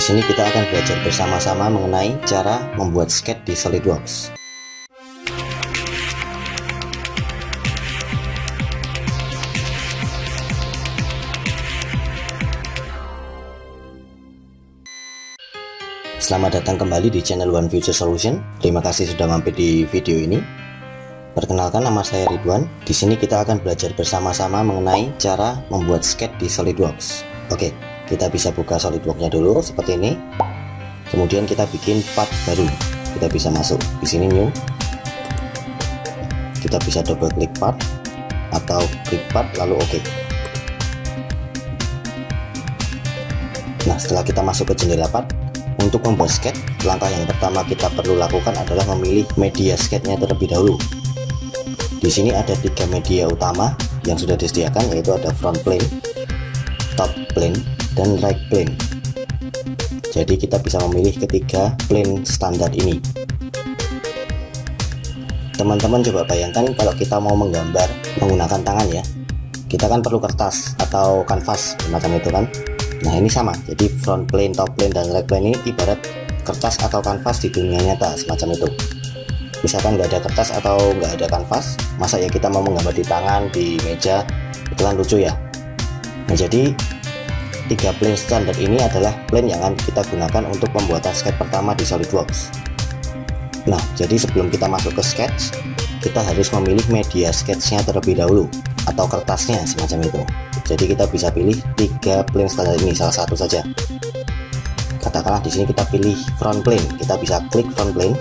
Di sini kita akan belajar bersama-sama mengenai cara membuat sketch di SolidWorks. Selamat datang kembali di channel One Future Solution. Terima kasih sudah mampir di video ini. Perkenalkan, nama saya Ridwan. Di sini kita akan belajar bersama-sama mengenai cara membuat sketch di SolidWorks. Oke, kita bisa buka SolidWorks-nya dulu seperti ini. Kemudian kita bikin part baru. Kita bisa masuk di sini new. Kita bisa double klik part atau klik part lalu oke. Nah, setelah kita masuk ke jendela part, untuk membuat sketch, langkah yang pertama kita perlu lakukan adalah memilih media sketch-nya terlebih dahulu. Di sini ada 3 media utama yang sudah disediakan, yaitu ada front plane, top plane, dan right plane. Jadi kita bisa memilih ketiga plane standar ini. Teman-teman coba bayangkan kalau kita mau menggambar menggunakan tangan ya, kita kan perlu kertas atau kanvas semacam itu kan. Nah, ini sama, jadi front plane, top plane, dan right plane ini ibarat kertas atau kanvas di dunia nyata semacam itu. Misalkan nggak ada kertas atau nggak ada kanvas, masa ya kita mau menggambar di tangan, di meja, itu kan lucu ya. Nah, jadi 3 plane standar ini adalah plane yang akan kita gunakan untuk pembuatan sketch pertama di SolidWorks. Nah, jadi sebelum kita masuk ke sketch, kita harus memilih media sketch-nya terlebih dahulu atau kertasnya semacam itu. Jadi kita bisa pilih 3 plane standar ini, salah satu saja. Katakanlah di sini kita pilih front plane, kita bisa klik front plane,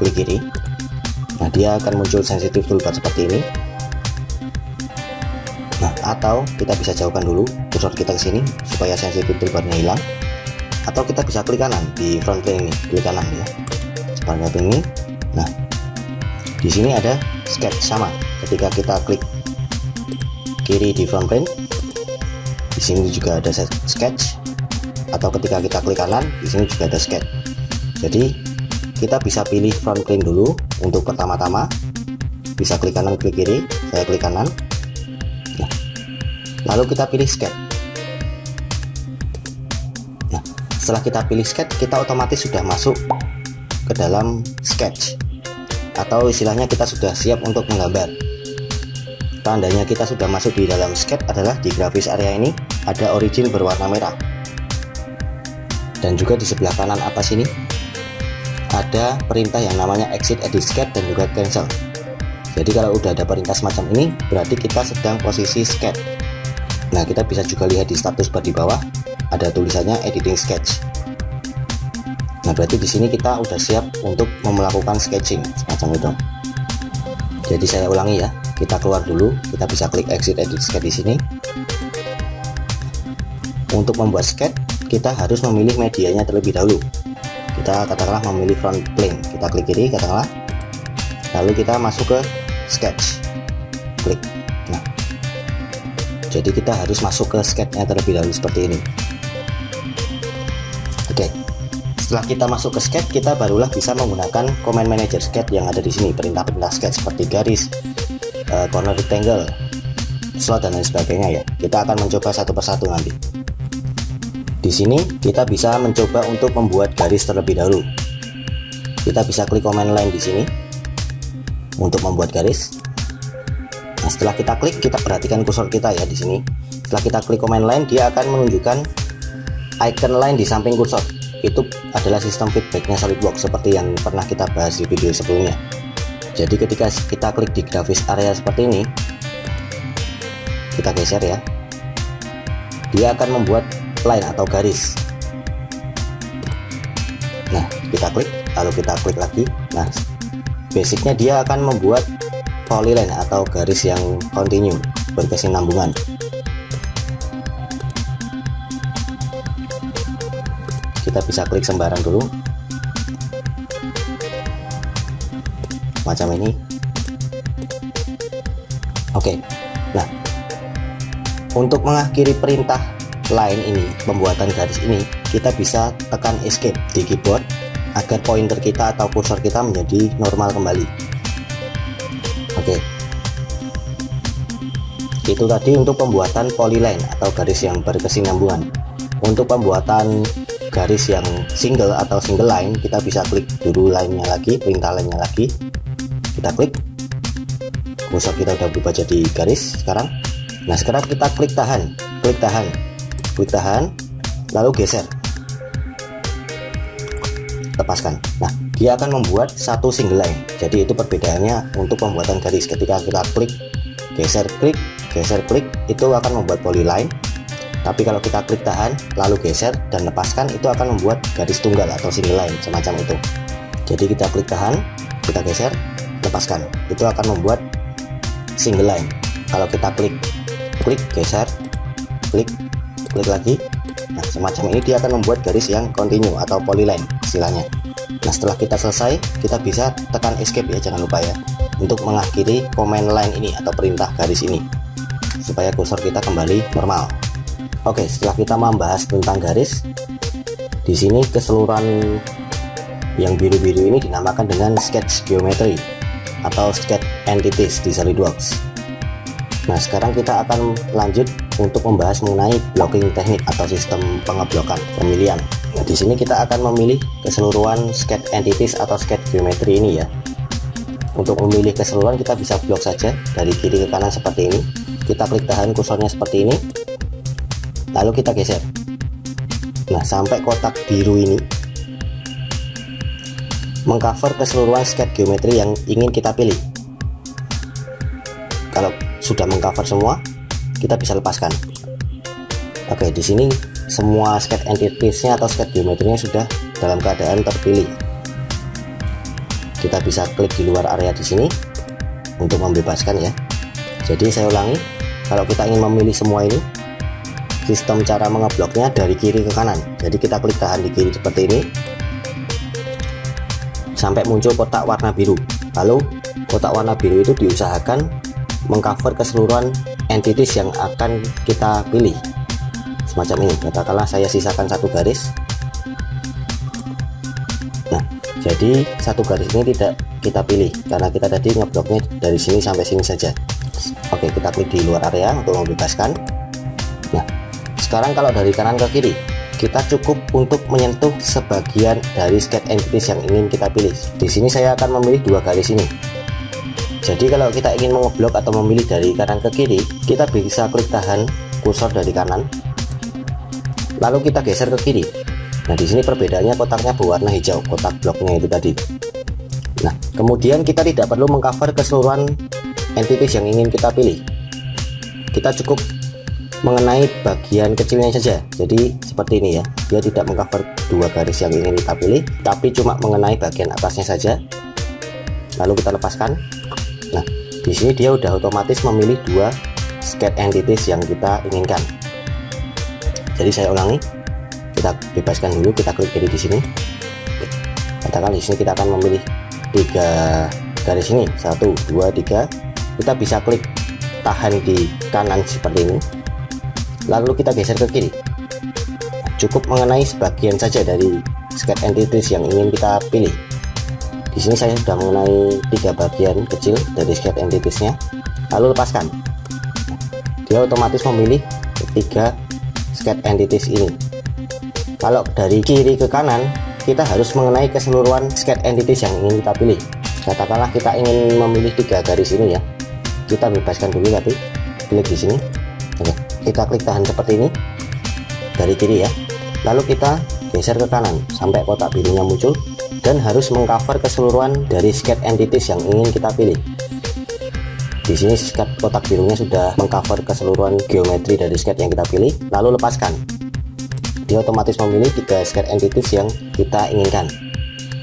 klik kiri. Nah, dia akan muncul sensitive toolbar seperti ini. Nah, atau kita bisa jauhkan dulu kursor kita ke sini supaya sensitive toolbarnya hilang. Atau kita bisa klik kanan di front plane ini, klik kanan ya. Seperti ini. Nah, di sini ada sketch sama. Ketika kita klik kiri di front plane, di sini juga ada sketch, atau ketika kita klik kanan, di sini juga ada sketch. Jadi kita bisa pilih front plane dulu untuk pertama-tama, bisa klik kanan, klik kiri. Saya klik kanan. Nah, lalu kita pilih sketch. Nah, setelah kita pilih sketch, kita otomatis sudah masuk ke dalam sketch, atau istilahnya kita sudah siap untuk menggambar. Tandanya kita sudah masuk di dalam sketch adalah di grafis area ini ada origin berwarna merah, dan juga di sebelah kanan atas ini ada perintah yang namanya exit edit sketch dan juga cancel. Jadi kalau udah ada perintah semacam ini berarti kita sedang posisi sketch. Nah, kita bisa juga lihat di status bar di bawah ada tulisannya editing sketch. Nah, berarti di sini kita udah siap untuk melakukan sketching semacam itu. Jadi saya ulangi ya. Kita keluar dulu, kita bisa klik exit edit sketch di sini. Untuk membuat sketch, kita harus memilih medianya terlebih dahulu. Kita katakanlah memilih front plane, kita klik kiri katakanlah. Lalu kita masuk ke sketch. Klik. Nah, jadi kita harus masuk ke sketch-nya terlebih dahulu seperti ini. Oke. Setelah kita masuk ke sketch, kita barulah bisa menggunakan command manager sketch yang ada di sini, perintah-perintah sketch seperti garis, corner rectangle, slot, dan lain sebagainya ya. Kita akan mencoba satu persatu nanti. Di sini kita bisa mencoba untuk membuat garis terlebih dahulu. Kita bisa klik command line di sini untuk membuat garis. Nah, setelah kita klik, kita perhatikan kursor kita ya di sini. Setelah kita klik command line, dia akan menunjukkan icon line di samping kursor. Itu adalah sistem feedbacknya SolidWorks seperti yang pernah kita bahas di video sebelumnya. Jadi ketika kita klik di grafis area seperti ini, kita geser ya, dia akan membuat line atau garis. Nah, kita klik, lalu kita klik lagi. Nah, basicnya dia akan membuat polyline atau garis yang continue, berkesinambungan. Kita bisa klik sembarang dulu macam ini. Oke. Nah, untuk mengakhiri perintah line ini, pembuatan garis ini, kita bisa tekan escape di keyboard agar pointer kita atau kursor kita menjadi normal kembali. Oke. Itu tadi untuk pembuatan polyline atau garis yang berkesinambungan. Untuk pembuatan garis yang single atau single line, kita bisa klik dulu line-nya lagi, perintah line-nya lagi, kita klik, kursor kita udah berubah jadi garis sekarang. Nah sekarang kita klik tahan, lalu geser, lepaskan. Nah dia akan membuat satu single line. Jadi itu perbedaannya untuk pembuatan garis. Ketika kita klik, geser, klik, itu akan membuat polyline. Tapi kalau kita klik tahan lalu geser dan lepaskan, itu akan membuat garis tunggal atau single line semacam itu. Jadi kita klik tahan, kita geser, lepaskan, itu akan membuat single line. Kalau kita klik, geser, klik lagi, nah semacam ini dia akan membuat garis yang kontinu atau polyline istilahnya. Nah setelah kita selesai, kita bisa tekan escape ya, jangan lupa ya, untuk mengakhiri command line ini atau perintah garis ini supaya kursor kita kembali normal. Oke, setelah kita membahas tentang garis, di sini keseluruhan yang biru-biru ini dinamakan dengan sketch geometry atau sketch entities di SolidWorks. Nah, sekarang kita akan lanjut untuk membahas mengenai blocking teknik atau sistem pengeblokan pemilihan. Nah, di sini kita akan memilih keseluruhan sketch entities atau sketch geometry ini ya. Untuk memilih keseluruhan kita bisa blok saja dari kiri ke kanan seperti ini. Kita klik tahan kursornya seperti ini. Lalu kita geser. Nah, sampai kotak biru ini mengcover keseluruhan sketch geometri yang ingin kita pilih. Kalau sudah mengcover semua, kita bisa lepaskan. Oke, di sini semua sketch entities-nya atau sketch geometrinya sudah dalam keadaan terpilih. Kita bisa klik di luar area di sini untuk membebaskan ya. Jadi saya ulangi, kalau kita ingin memilih semua ini, sistem cara mengebloknya dari kiri ke kanan. Jadi kita klik tahan di kiri seperti ini sampai muncul kotak warna biru. Lalu kotak warna biru itu diusahakan mengcover keseluruhan entities yang akan kita pilih. Semacam ini. Katakanlah saya sisakan satu garis. Nah, jadi satu garis ini tidak kita pilih karena kita tadi ngebloknya dari sini sampai sini saja. Oke, kita klik di luar area untuk membebaskan. Nah, sekarang kalau dari kanan ke kiri, kita cukup untuk menyentuh sebagian dari sketch entities yang ingin kita pilih. Di sini saya akan memilih dua garis ini. Jadi kalau kita ingin mengeblok atau memilih dari kanan ke kiri, kita bisa klik tahan kursor dari kanan, lalu kita geser ke kiri. Nah, di sini perbedaannya kotaknya berwarna hijau, kotak bloknya itu tadi. Nah, kemudian kita tidak perlu mengcover keseluruhan entities yang ingin kita pilih. Kita cukup mengenai bagian kecilnya saja. Jadi seperti ini ya, dia tidak mengcover dua garis yang ingin kita pilih, tapi cuma mengenai bagian atasnya saja. Lalu kita lepaskan. Nah, di sini dia udah otomatis memilih dua sketch entities yang kita inginkan. Jadi saya ulangi, kita bebaskan dulu, kita klik kiri di sini. Katakan di sini kita akan memilih tiga garis ini, 1, 2, 3. Kita bisa klik tahan di kanan seperti ini. Lalu kita geser ke kiri. Cukup mengenai sebagian saja dari sketch entities yang ingin kita pilih. Di sini saya sudah mengenai 3 bagian kecil dari sketch entities-nya. Lalu lepaskan. Dia otomatis memilih 3 sketch entities ini. Kalau dari kiri ke kanan, kita harus mengenai keseluruhan sketch entities yang ingin kita pilih. Katakanlah kita ingin memilih 3 garis ini ya. Kita bebaskan dulu tadi. Klik di sini. Oke, kita klik tahan seperti ini dari kiri ya. Lalu kita geser ke kanan sampai kotak birunya muncul dan harus mengcover keseluruhan dari sketch entities yang ingin kita pilih. Di sini kotak birunya sudah mengcover keseluruhan geometri dari sketch yang kita pilih. Lalu lepaskan. Dia otomatis memilih 3 sketch entities yang kita inginkan.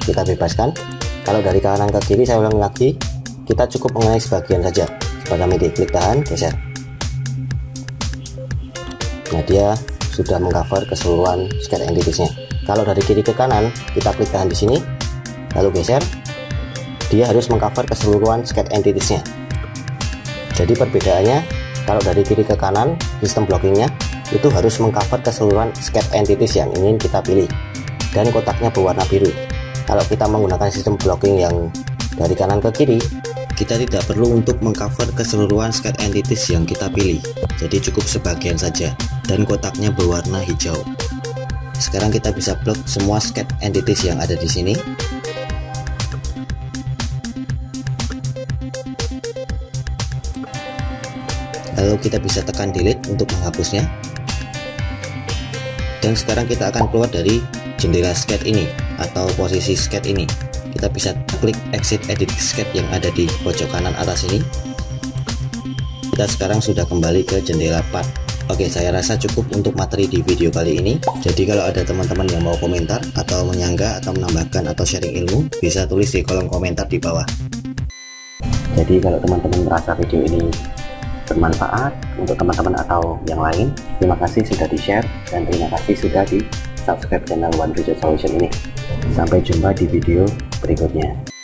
Kita bebaskan. Kalau dari kanan ke kiri saya ulangi lagi, kita cukup mengenai sebagian saja. Seperti ini, klik tahan, geser. Nah, dia sudah mengcover keseluruhan sketch entities-nya. Kalau dari kiri ke kanan, kita klik tahan di sini, lalu geser. Dia harus mengcover keseluruhan sketch entities-nya. Jadi perbedaannya, kalau dari kiri ke kanan, sistem blockingnya itu harus mengcover keseluruhan sketch entities yang ingin kita pilih. Dan kotaknya berwarna biru. Kalau kita menggunakan sistem blocking yang dari kanan ke kiri, kita tidak perlu untuk mengcover keseluruhan sketch entities yang kita pilih. Jadi cukup sebagian saja dan kotaknya berwarna hijau. Sekarang kita bisa blok semua sketch entities yang ada di sini. Lalu kita bisa tekan delete untuk menghapusnya. Dan sekarang kita akan keluar dari jendela sketch ini atau posisi sketch ini. Kita bisa klik exit edit sketch yang ada di pojok kanan atas ini. Kita sekarang sudah kembali ke jendela part. Oke, saya rasa cukup untuk materi di video kali ini. Jadi kalau ada teman-teman yang mau komentar atau menyanggah atau menambahkan atau sharing ilmu, bisa tulis di kolom komentar di bawah. Jadi kalau teman-teman merasa video ini bermanfaat untuk teman-teman atau yang lain, terima kasih sudah di-share dan terima kasih sudah di subscribe channel One Widget Solution ini. Sampai jumpa di video berikutnya.